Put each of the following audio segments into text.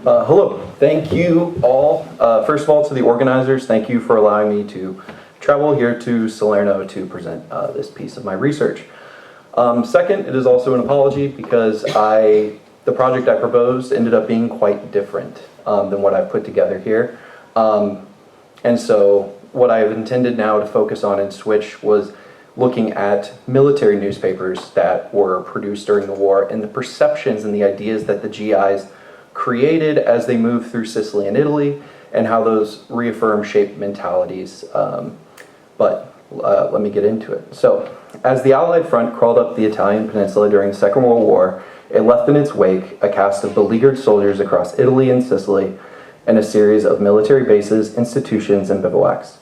Hello, thank you all. First of all, to the organizers, thank you for allowing me to travel here to Salerno to present this piece of my research. Second, it is also an apology because the project I proposed ended up being quite different than what I've put together here. And so what I have intended now to focus on and switch was looking at military newspapers that were produced during the war and the perceptions and the ideas that the GIs created as they moved through Sicily and Italy, and how those reaffirm shaped mentalities. Let me get into it. So, as the Allied front crawled up the Italian peninsula during the Second World War, it left in its wake a cast of beleaguered soldiers across Italy and Sicily, and a series of military bases, institutions, and bivouacs.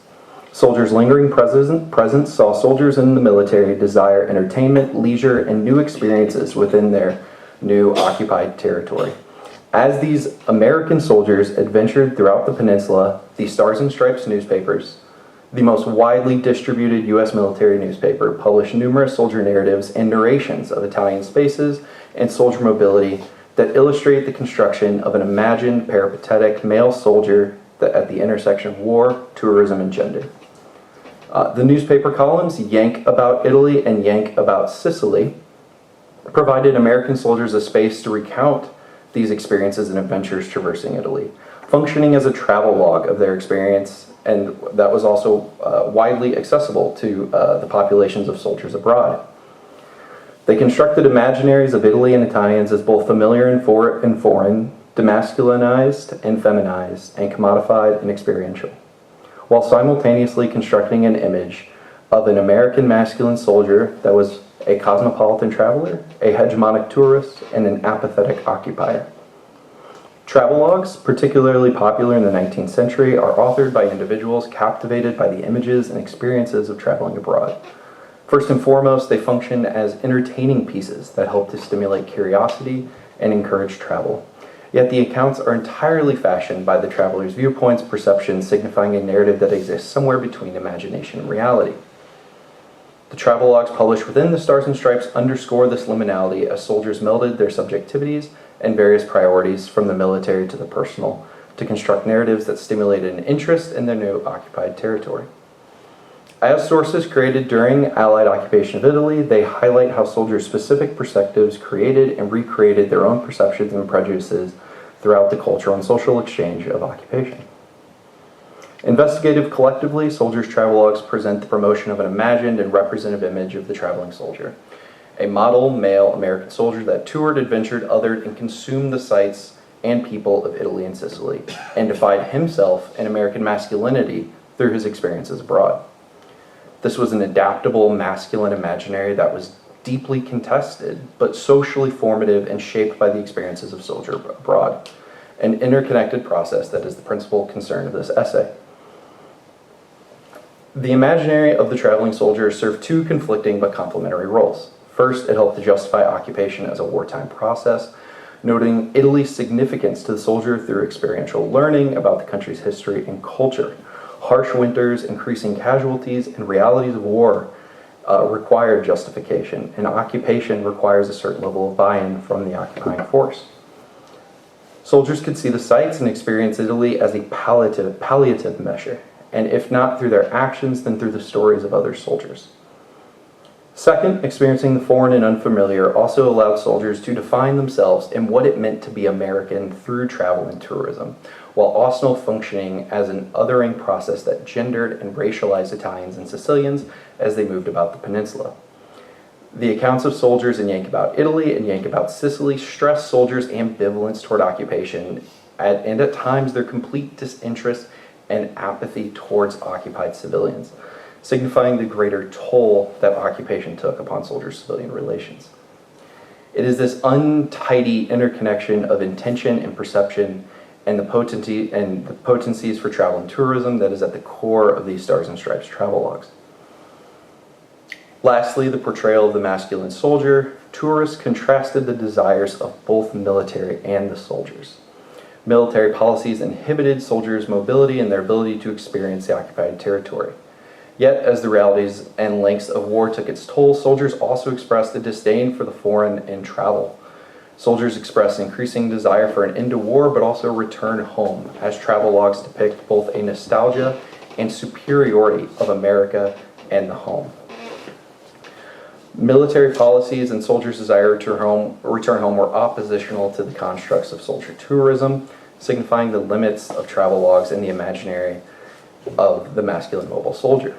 Soldiers' lingering presence saw soldiers in the military desire entertainment, leisure, and new experiences within their new occupied territory. As these American soldiers adventured throughout the peninsula, the Stars and Stripes newspapers, the most widely distributed U.S. military newspaper, published numerous soldier narratives and narrations of Italian spaces and soldier mobility that illustrate the construction of an imagined peripatetic male soldier at the intersection of war, tourism, and gender. The newspaper columns, Yank About Italy and Yank About Sicily, provided American soldiers a space to recount these experiences and adventures traversing Italy, functioning as a travel log of their experience, and that was also widely accessible to the populations of soldiers abroad. They constructed imaginaries of Italy and Italians as both familiar and foreign, demasculinized and feminized, and commodified and experiential, while simultaneously constructing an image of an American masculine soldier that was a cosmopolitan traveler, a hegemonic tourist, and an apathetic occupier. Travelogues, particularly popular in the 19th century, are authored by individuals captivated by the images and experiences of traveling abroad. First and foremost, they function as entertaining pieces that help to stimulate curiosity and encourage travel. Yet the accounts are entirely fashioned by the traveler's viewpoints, perceptions, signifying a narrative that exists somewhere between imagination and reality. The travelogues published within the Stars and Stripes underscore this liminality as soldiers melded their subjectivities and various priorities from the military to the personal to construct narratives that stimulated an interest in their new occupied territory. As sources created during Allied occupation of Italy, they highlight how soldiers' specific perspectives created and recreated their own perceptions and prejudices throughout the cultural and social exchange of occupation. Investigative collectively, soldiers' travelogues present the promotion of an imagined and representative image of the traveling soldier, a model male American soldier that toured, adventured, othered, and consumed the sights and people of Italy and Sicily, and defied himself and American masculinity through his experiences abroad. This was an adaptable masculine imaginary that was deeply contested, but socially formative and shaped by the experiences of soldiers abroad, an interconnected process that is the principal concern of this essay. The imaginary of the traveling soldier served two conflicting but complementary roles. First, it helped to justify occupation as a wartime process, noting Italy's significance to the soldier through experiential learning about the country's history and culture. Harsh winters, increasing casualties, and realities of war required justification, and occupation requires a certain level of buy-in from the occupying force. Soldiers could see the sights and experience Italy as a palliative measure, and if not through their actions, then through the stories of other soldiers. Second, experiencing the foreign and unfamiliar also allowed soldiers to define themselves and what it meant to be American through travel and tourism, while also functioning as an othering process that gendered and racialized Italians and Sicilians as they moved about the peninsula. The accounts of soldiers in Yank About Italy and Yank About Sicily stress soldiers' ambivalence toward occupation and at times their complete disinterest and apathy towards occupied civilians, signifying the greater toll that occupation took upon soldier-civilian relations. It is this untidy interconnection of intention and perception and the potencies for travel and tourism that is at the core of these Stars and Stripes travelogues. Lastly, the portrayal of the masculine soldier. Tourists contrasted the desires of both the military and the soldiers. Military policies inhibited soldiers' mobility and their ability to experience the occupied territory. Yet, as the realities and lengths of war took its toll, soldiers also expressed a disdain for the foreign and travel. Soldiers express increasing desire for an end to war, but also return home, as travel logs depict both a nostalgia and superiority of America and the home. Military policies and soldiers' desire to return home were oppositional to the constructs of soldier tourism, signifying the limits of travel logs and the imaginary of the masculine mobile soldier.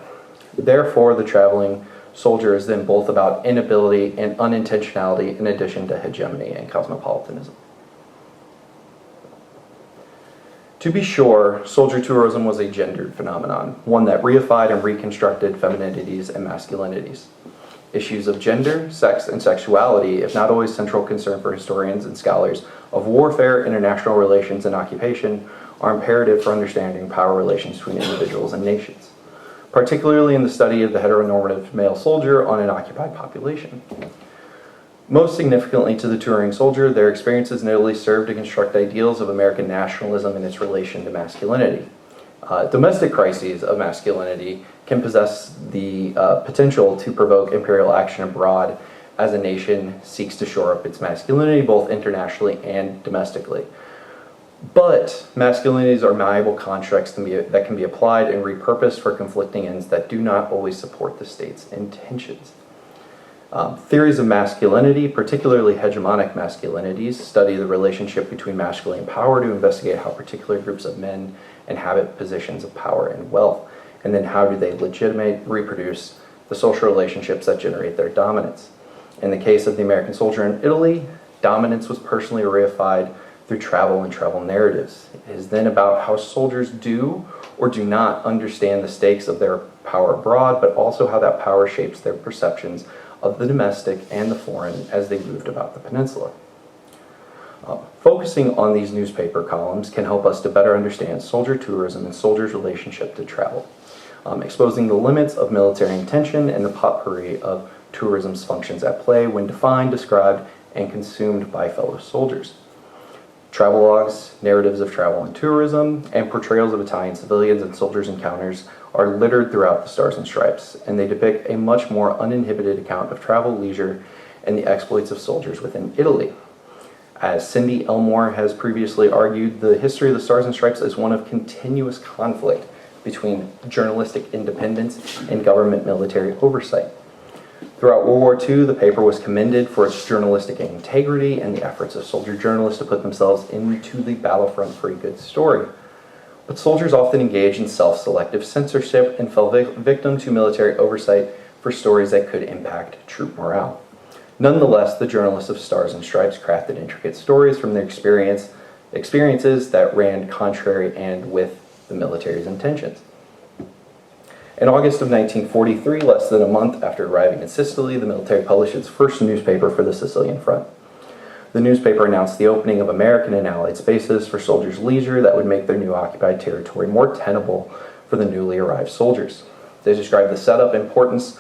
Therefore, the traveling soldier is then both about inability and unintentionality in addition to hegemony and cosmopolitanism. To be sure, soldier tourism was a gendered phenomenon, one that reified and reconstructed femininities and masculinities. Issues of gender, sex, and sexuality, if not always central concern for historians and scholars of warfare, international relations, and occupation, are imperative for understanding power relations between individuals and nations, particularly in the study of the heteronormative male soldier on an occupied population. Most significantly to the touring soldier, their experiences in Italy served to construct ideals of American nationalism and its relation to masculinity. Domestic crises of masculinity can possess the potential to provoke imperial action abroad as a nation seeks to shore up its masculinity both internationally and domestically. But masculinities are malleable constructs that can be applied and repurposed for conflicting ends that do not always support the state's intentions. Theories of masculinity, particularly hegemonic masculinities, study the relationship between masculine power to investigate how particular groups of men inhabit positions of power and wealth, and then how do they legitimate, reproduce the social relationships that generate their dominance. In the case of the American soldier in Italy, dominance was personally reified through travel and travel narratives. It is then about how soldiers do or do not understand the stakes of their power abroad, but also how that power shapes their perceptions of the domestic and the foreign as they moved about the peninsula. Focusing on these newspaper columns can help us to better understand soldier tourism and soldiers' relationship to travel, exposing the limits of military intention and the potpourri of tourism's functions at play when defined, described, and consumed by fellow soldiers. Travel logs, narratives of travel and tourism, and portrayals of Italian civilians and soldiers' encounters are littered throughout the Stars and Stripes, and they depict a much more uninhibited account of travel, leisure, and the exploits of soldiers within Italy. As Cindy Elmore has previously argued, the history of the Stars and Stripes is one of continuous conflict between journalistic independence and government military oversight. Throughout World War II, the paper was commended for its journalistic integrity and the efforts of soldier journalists to put themselves into the battlefront for a good story. But soldiers often engaged in self-selective censorship and fell victim to military oversight for stories that could impact troop morale. Nonetheless, the journalists of Stars and Stripes crafted intricate stories from their experiences that ran contrary and with the military's intentions. In August of 1943, less than a month after arriving in Sicily, the military published its first newspaper for the Sicilian front. The newspaper announced the opening of American and Allied spaces for soldiers' leisure that would make their new occupied territory more tenable for the newly arrived soldiers. They described the setup importance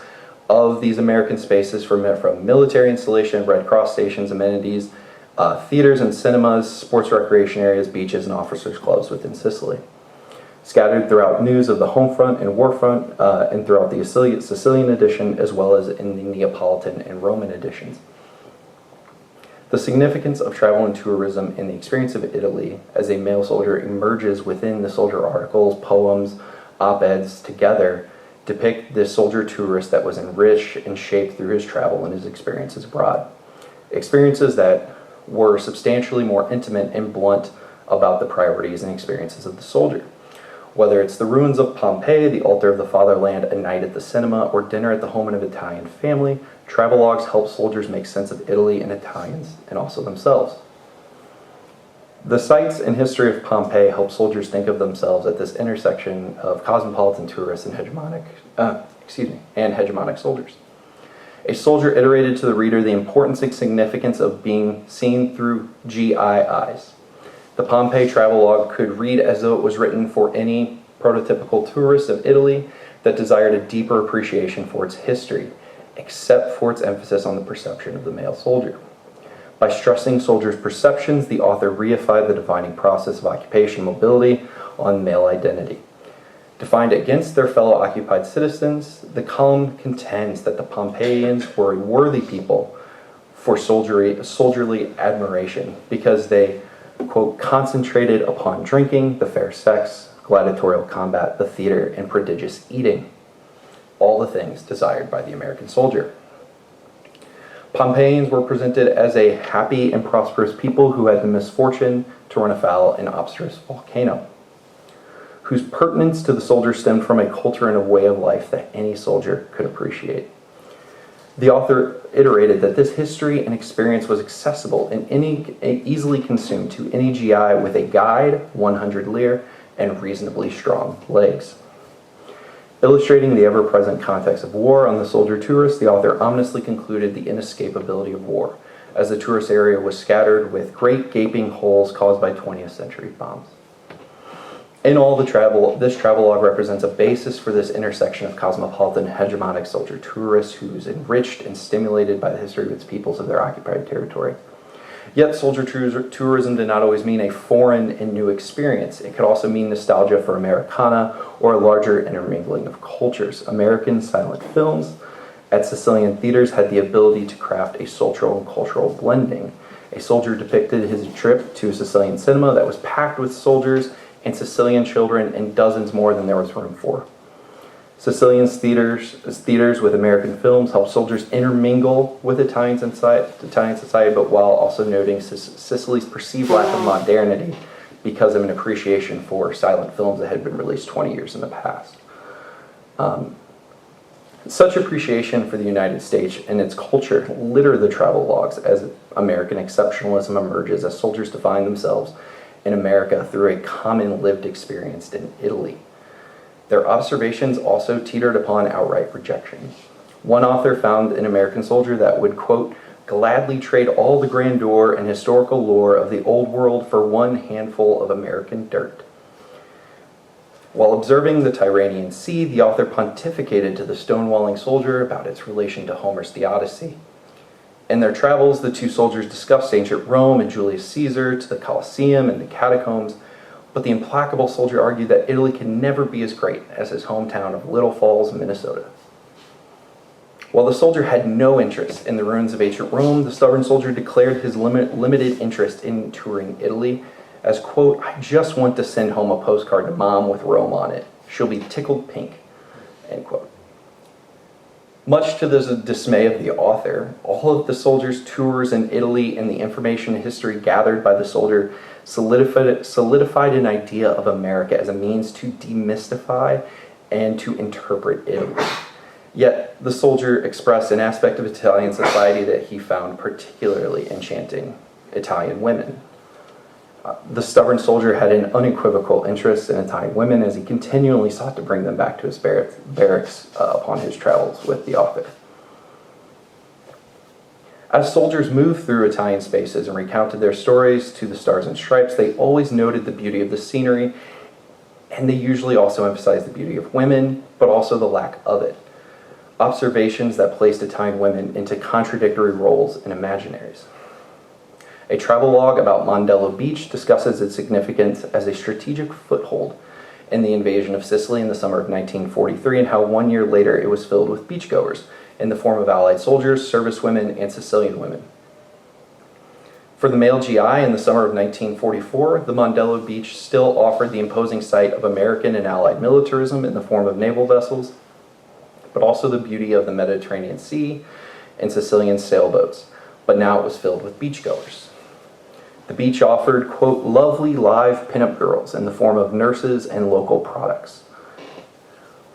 of these American spaces from military installation, Red Cross stations, amenities, theaters and cinemas, sports recreation areas, beaches, and officers' clubs within Sicily. Scattered throughout news of the home front and war front, and throughout the Sicilian edition, as well as in the Neapolitan and Roman editions. The significance of travel and tourism in the experience of Italy as a male soldier emerges within the soldier articles, poems, op-eds together depict this soldier tourist that was enriched and shaped through his travel and his experiences abroad. Experiences that were substantially more intimate and blunt about the priorities and experiences of the soldier. Whether it's the ruins of Pompeii, the altar of the fatherland, a night at the cinema, or dinner at the home of an Italian family, travelogues help soldiers make sense of Italy and Italians, and also themselves. The sites and history of Pompeii help soldiers think of themselves at this intersection of cosmopolitan tourists and hegemonic soldiers. A soldier iterated to the reader the importance and significance of being seen through GI eyes. The Pompeii travelogue could read as though it was written for any prototypical tourist of Italy that desired a deeper appreciation for its history, except for its emphasis on the perception of the male soldier. By stressing soldiers' perceptions, the author reified the defining process of occupation mobility on male identity. Defined against their fellow occupied citizens, the column contends that the Pompeians were a worthy people for soldierly admiration because they, quote, concentrated upon drinking, the fair sex, gladiatorial combat, the theater, and prodigious eating, all the things desired by the American soldier. Pompeians were presented as a happy and prosperous people who had the misfortune to run afoul an obstreperous volcano, whose pertinence to the soldier stemmed from a culture and a way of life that any soldier could appreciate. The author iterated that this history and experience was accessible and easily consumed to any GI with a guide, 100 lire, and reasonably strong legs. Illustrating the ever-present context of war on the soldier tourist, the author ominously concluded the inescapability of war, as the tourist area was scattered with great gaping holes caused by 20th century bombs. In all, this travelogue represents a basis for this intersection of cosmopolitan hegemonic soldier tourists who's enriched and stimulated by the history of its peoples of their occupied territory. Yet soldier tourism did not always mean a foreign and new experience. It could also mean nostalgia for Americana or a larger intermingling of cultures. American silent films at Sicilian theaters had the ability to craft a social and cultural blending. A soldier depicted his trip to a Sicilian cinema that was packed with soldiers and Sicilian children and dozens more than there was room for. Sicilian theaters with American films helped soldiers intermingle with Italian society, but while also noting Sicily's perceived lack of modernity because of an appreciation for silent films that had been released 20 years in the past. Such appreciation for the United States and its culture litter the travel logs as American exceptionalism emerges as soldiers define themselves in America through a common lived experience in Italy. Their observations also teetered upon outright rejection. One author found an American soldier that would, quote, gladly trade all the grandeur and historical lore of the old world for one handful of American dirt. While observing the Tyrrhenian Sea, the author pontificated to the stonewalling soldier about its relation to Homer's The Odyssey. In their travels, the two soldiers discussed ancient Rome and Julius Caesar to the Colosseum and the catacombs, but the implacable soldier argued that Italy can never be as great as his hometown of Little Falls, Minnesota. While the soldier had no interest in the ruins of ancient Rome, the stubborn soldier declared his limited interest in touring Italy as, quote, I just want to send home a postcard to Mom with Rome on it. She'll be tickled pink, end quote. Much to the dismay of the author, all of the soldier's tours in Italy and the information and history gathered by the soldier solidified an idea of America as a means to demystify and to interpret Italy. Yet the soldier expressed an aspect of Italian society that he found particularly enchanting: Italian women. The stubborn soldier had an unequivocal interest in Italian women as he continually sought to bring them back to his barracks upon his travels with the author. As soldiers moved through Italian spaces and recounted their stories to the Stars and Stripes, they always noted the beauty of the scenery, and they usually also emphasized the beauty of women, but also the lack of it. Observations that placed Italian women into contradictory roles and imaginaries. A travelogue about Mondello Beach discusses its significance as a strategic foothold in the invasion of Sicily in the summer of 1943, and how 1 year later it was filled with beachgoers in the form of Allied soldiers, servicewomen, and Sicilian women. For the male GI in the summer of 1944, the Mondello Beach still offered the imposing sight of American and Allied militarism in the form of naval vessels, but also the beauty of the Mediterranean Sea and Sicilian sailboats, but now it was filled with beachgoers. The beach offered, quote, lovely live pinup girls in the form of nurses and local products.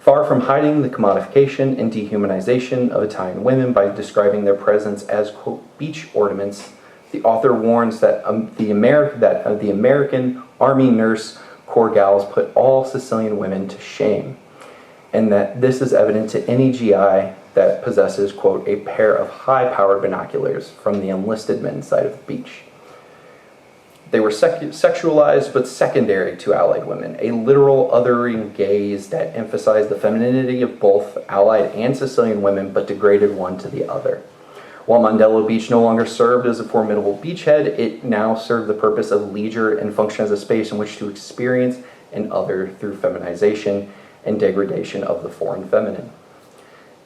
Far from hiding the commodification and dehumanization of Italian women by describing their presence as, quote, beach ornaments, the author warns that the American Army Nurse Corps gals put all Sicilian women to shame, and that this is evident to any GI that possesses, quote, a pair of high-powered binoculars from the enlisted men's side of the beach. They were sexualized but secondary to Allied women, a literal othering gaze that emphasized the femininity of both Allied and Sicilian women but degraded one to the other. While Mondello Beach no longer served as a formidable beachhead, it now served the purpose of leisure and functioned as a space in which to experience an other through feminization and degradation of the foreign feminine.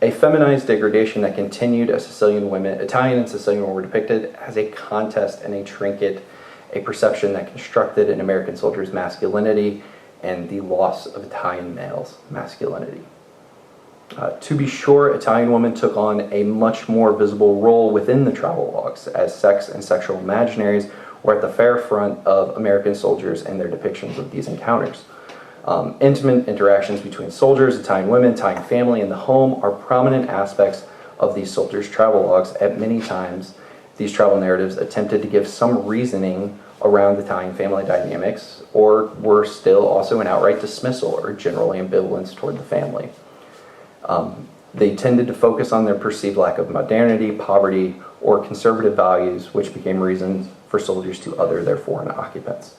a feminized degradation that continued as Italian and Sicilian women were depicted as a contest and a trinket, a perception that constructed an American soldier's masculinity and the loss of Italian males' masculinity. To be sure, Italian women took on a much more visible role within the travel logs, as sex and sexual imaginaries were at the forefront of American soldiers and their depictions of these encounters. Intimate interactions between soldiers, Italian women, Italian family, and the home are prominent aspects of these soldiers' travel logs. At many times, these travel narratives attempted to give some reasoning around Italian family dynamics, or were still also an outright dismissal or general ambivalence toward the family. They tended to focus on their perceived lack of modernity, poverty, or conservative values, which became reasons for soldiers to other their foreign occupants.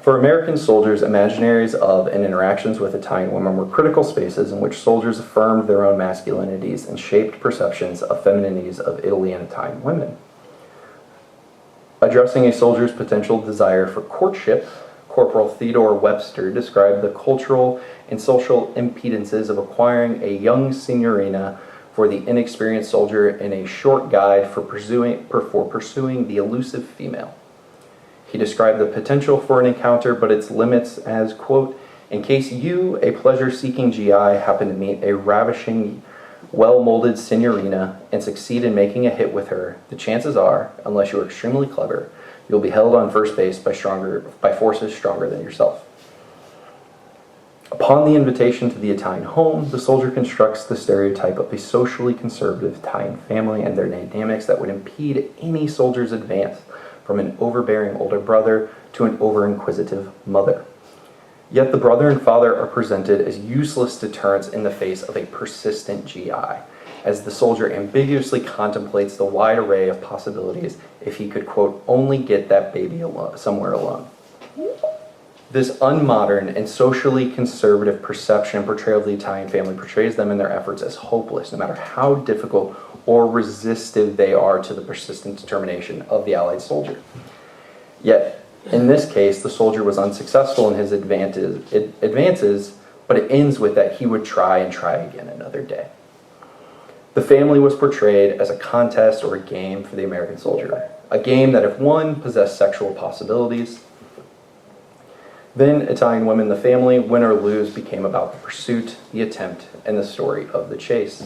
For American soldiers, imaginaries of and interactions with Italian women were critical spaces in which soldiers affirmed their own masculinities and shaped perceptions of femininities of Italy and Italian women. Addressing a soldier's potential desire for courtship, Corporal Theodore Webster described the cultural and social impedances of acquiring a young signorina for the inexperienced soldier in a short guide for pursuing the elusive female. He described the potential for an encounter, but its limits as, quote, in case you, a pleasure-seeking GI, happen to meet a ravishing, well-molded signorina and succeed in making a hit with her, the chances are, unless you are extremely clever, you'll be held on first base by forces stronger than yourself. Upon the invitation to the Italian home, the soldier constructs the stereotype of a socially conservative Italian family and their dynamics that would impede any soldier's advance from an overbearing older brother to an over-inquisitive mother. Yet the brother and father are presented as useless deterrents in the face of a persistent GI, as the soldier ambiguously contemplates the wide array of possibilities if he could, quote, only get that baby somewhere alone. This unmodern and socially conservative perception and portrayal of the Italian family portrays them in their efforts as hopeless, no matter how difficult or resistive they are to the persistent determination of the Allied soldier. Yet, in this case, the soldier was unsuccessful in his advances, but it ends with that he would try and try again another day. The family was portrayed as a contest or a game for the American soldier, a game that if won possessed sexual possibilities. Then Italian women, the family, win or lose, became about the pursuit, the attempt, and the story of the chase.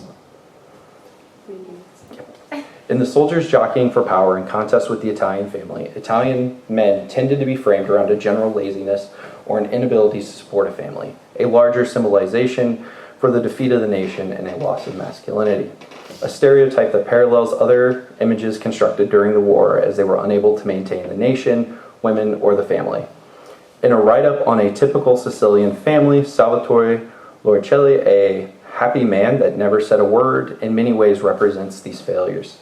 In the soldiers jockeying for power in contest with the Italian family, Italian men tended to be framed around a general laziness or an inability to support a family, a larger symbolization for the defeat of the nation and a loss of masculinity, a stereotype that parallels other images constructed during the war as they were unable to maintain the nation, women, or the family. In a write-up on a typical Sicilian family, Salvatore Loricelli, a happy man that never said a word, in many ways represents these failures.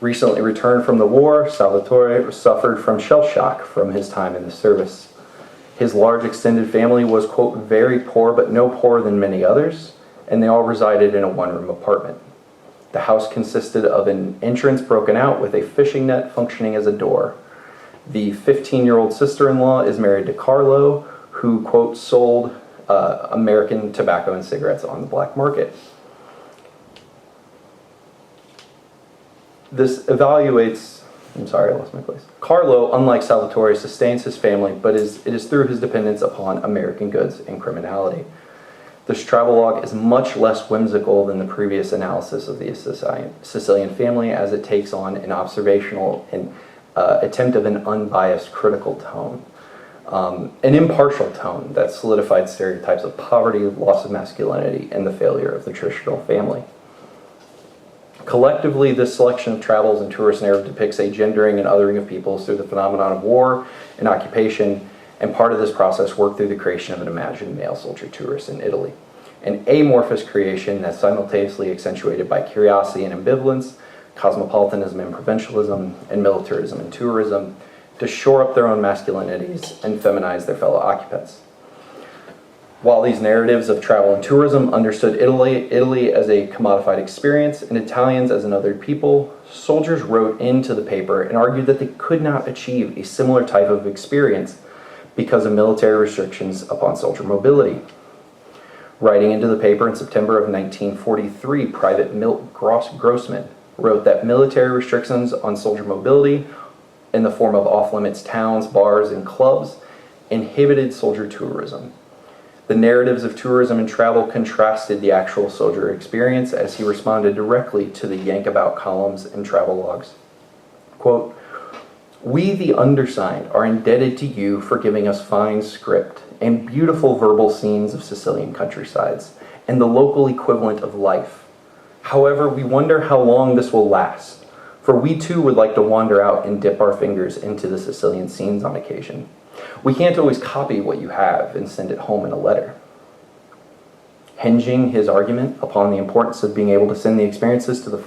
Recently returned from the war, Salvatore suffered from shell shock from his time in the service. His large extended family was, quote, very poor, but no poorer than many others, and they all resided in a one-room apartment. The house consisted of an entrance broken out with a fishing net functioning as a door. The 15-year-old sister-in-law is married to Carlo, who, quote, sold American tobacco and cigarettes on the black market. This evaluates, I'm sorry, I lost my place. Carlo, unlike Salvatore, sustains his family, but it is through his dependence upon American goods and criminality. This travelogue is much less whimsical than the previous analysis of the Sicilian family, as it takes on an observational and attempt of an unbiased critical tone, an impartial tone that solidified stereotypes of poverty, loss of masculinity, and the failure of the traditional family. Collectively, this selection of travels and tourist narrative depicts a gendering and othering of peoples through the phenomenon of war and occupation, and part of this process worked through the creation of an imagined male soldier tourist in Italy, an amorphous creation that's simultaneously accentuated by curiosity and ambivalence, cosmopolitanism and provincialism, and militarism and tourism, to shore up their own masculinities and feminize their fellow occupants. While these narratives of travel and tourism understood Italy as a commodified experience and Italians as an othered people, soldiers wrote into the paper and argued that they could not achieve a similar type of experience because of military restrictions upon soldier mobility. Writing into the paper in September of 1943, Private Milt Grossman wrote that military restrictions on soldier mobility in the form of off-limits towns, bars, and clubs inhibited soldier tourism. The narratives of tourism and travel contrasted the actual soldier experience as he responded directly to the yank-about columns and travel logs. Quote, "We, the undersigned, are indebted to you for giving us fine script and beautiful verbal scenes of Sicilian countrysides and the local equivalent of life. However, we wonder how long this will last, for we too would like to wander out and dip our fingers into the Sicilian scenes on occasion. We can't always copy what you have and send it home in a letter." Hinging his argument upon the importance of being able to send the experiences to the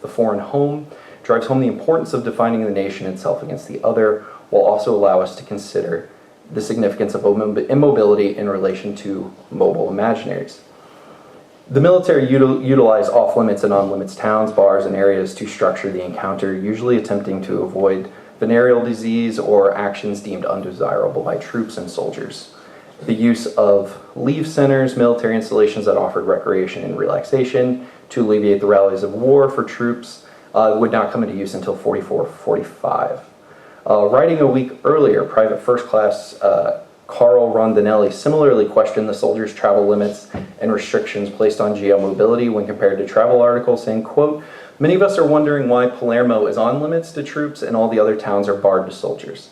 foreign home drives home the importance of defining the nation itself against the other, while also allow us to consider the significance of immobility in relation to mobile imaginaries. The military utilized off-limits and on-limits towns, bars, and areas to structure the encounter, usually attempting to avoid venereal disease or actions deemed undesirable by troops and soldiers. The use of leave centers, military installations that offered recreation and relaxation to alleviate the rallies of war for troops would not come into use until 44-45. Writing a week earlier, Private First Class Carl Rondinelli similarly questioned the soldiers' travel limits and restrictions placed on GL mobility when compared to travel articles, saying, quote, "Many of us are wondering why Palermo is on limits to troops and all the other towns are barred to soldiers.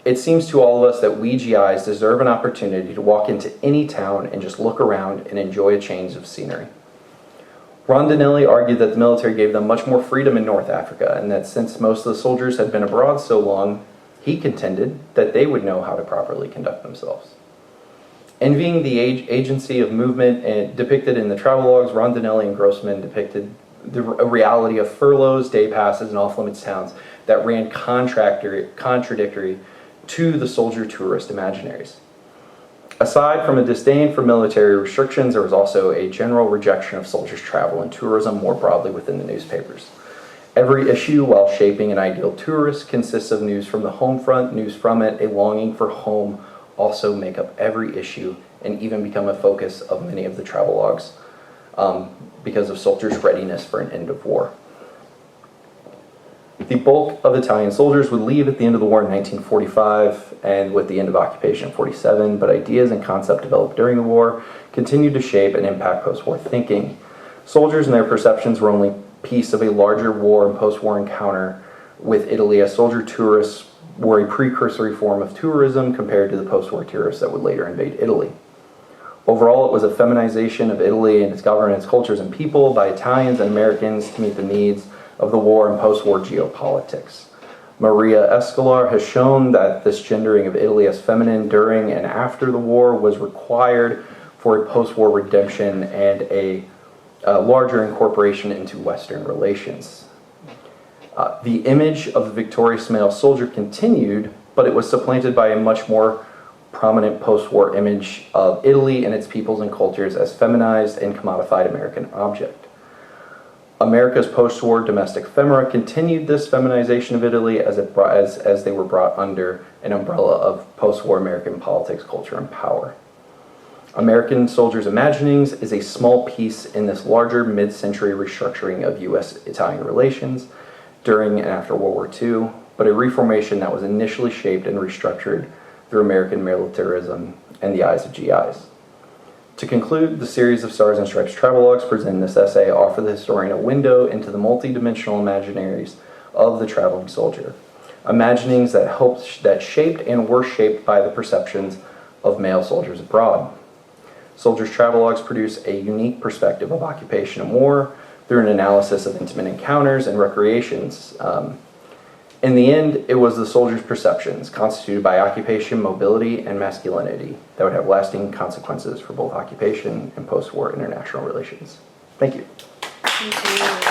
It seems to all of us that we GIs deserve an opportunity to walk into any town and just look around and enjoy a change of scenery." Rondinelli argued that the military gave them much more freedom in North Africa, and that since most of the soldiers had been abroad so long, he contended that they would know how to properly conduct themselves. Envying the agency of movement depicted in the travel logs, Rondinelli and Grossman depicted the reality of furloughs, day passes, and off-limits towns that ran contradictory to the soldier-tourist imaginaries. Aside from a disdain for military restrictions, there was also a general rejection of soldiers' travel and tourism more broadly within the newspapers. Every issue, while shaping an ideal tourist, consists of news from the home front, news from it, a longing for home also make up every issue and even become a focus of many of the travel logs because of soldiers' readiness for an end of war. The bulk of Italian soldiers would leave at the end of the war in 1945 and with the end of occupation in 47, but ideas and concepts developed during the war continued to shape and impact post-war thinking. Soldiers and their perceptions were only piece of a larger war and post-war encounter with Italy, as soldier tourists were a precursory form of tourism compared to the post-war tourists that would later invade Italy. Overall, it was a feminization of Italy and its government, its cultures, and people by Italians and Americans to meet the needs of the war and post-war geopolitics. Maria Escolar has shown that this gendering of Italy as feminine during and after the war was required for a post-war redemption and a larger incorporation into Western relations. The image of the victorious male soldier continued, but it was supplanted by a much more prominent post-war image of Italy and its peoples and cultures as feminized and commodified American object. America's post-war domestic ephemera continued this feminization of Italy as they were brought under an umbrella of post-war American politics, culture, and power. American Soldiers' Imaginings is a small piece in this larger mid-century restructuring of U.S.-Italian relations during and after World War II, but a reformation that was initially shaped and restructured through American militarism and the eyes of GIs. To conclude, the series of Stars and Stripes travelogues presenting this essay offer the historian a window into the multidimensional imaginaries of the traveling soldier. Imaginings that shaped and were shaped by the perceptions of male soldiers abroad. Soldiers' travelogues produce a unique perspective of occupation and war through an analysis of intimate encounters and recreations. In the end, it was the soldiers' perceptions, constituted by occupation, mobility, and masculinity, that would have lasting consequences for both occupation and post-war international relations. Thank you. Thank you.